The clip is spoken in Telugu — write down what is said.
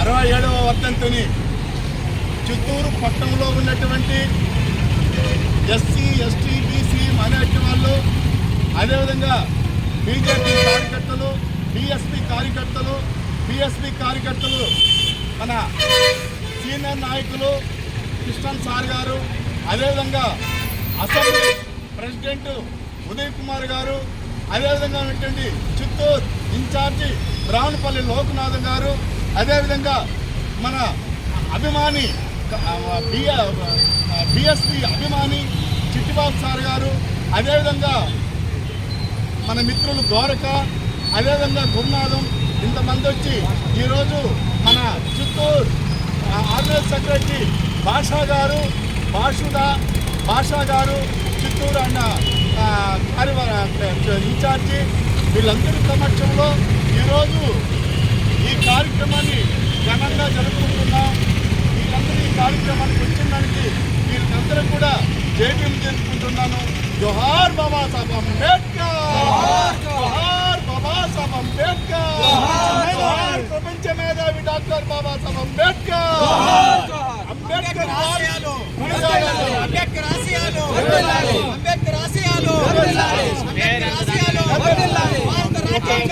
67వ వర్ధంతిని చిత్తూరు పట్టణంలో ఉన్నటువంటి ఎస్సీ, ఎస్టీ, బీసీ మైనారిటీ వాళ్ళు, అదేవిధంగా బీజేపీ కార్యకర్తలు, బీఎస్పీ కార్యకర్తలు, మన సీనియర్ నాయకులు కృష్ణన్ సార్ గారు, అదేవిధంగా అసెంబ్లీ ప్రెసిడెంట్ ఉదయ్ కుమార్ గారు, అదేవిధంగా ఉన్నటువంటి చిత్తూరు ఇన్ఛార్జి బ్రాహ్మణపల్లి లోకనాథ్ గారు, అదేవిధంగా మన అభిమాని బీఎస్పీ అభిమాని చిట్టిబాబు సార్ గారు, అదేవిధంగా మన మిత్రులు గోరక, అదేవిధంగా గురునాథం, ఇంతమంది వచ్చి ఈరోజు మన చిత్తూరు ఆర్గనైజ్ సెక్రటరీ భాషా గారు చిత్తూరు అన్న ఇన్ఛార్జి, వీళ్ళందరి సమక్షంలో ఈరోజు ఈ కార్యక్రమాన్ని ఘనంగా జరుపుకుంటున్నాం. వీళ్ళందరూ ఈ కార్యక్రమానికి వచ్చిన దానికి వీళ్ళందరూ కూడా జైభీం జరుపుకుంటున్నాను. జోహార్ బాబాసాహెబ్ అంబేద్కర్, జోహార్ బాబాసాహెబ్ అంబేద్కర్, జోహార్ ప్రపంచ మేధావి డాక్టర్ బాబాసాహెబ్ అంబేద్కర్. అంబేద్కర్ ఆశయాలు, అంబేద్కర్ ఆశయాలు, అంబేద్కర్ ఆశయాలు, అంబేద్కర్ ఆశయాలు, భారత రాజ్యాంగం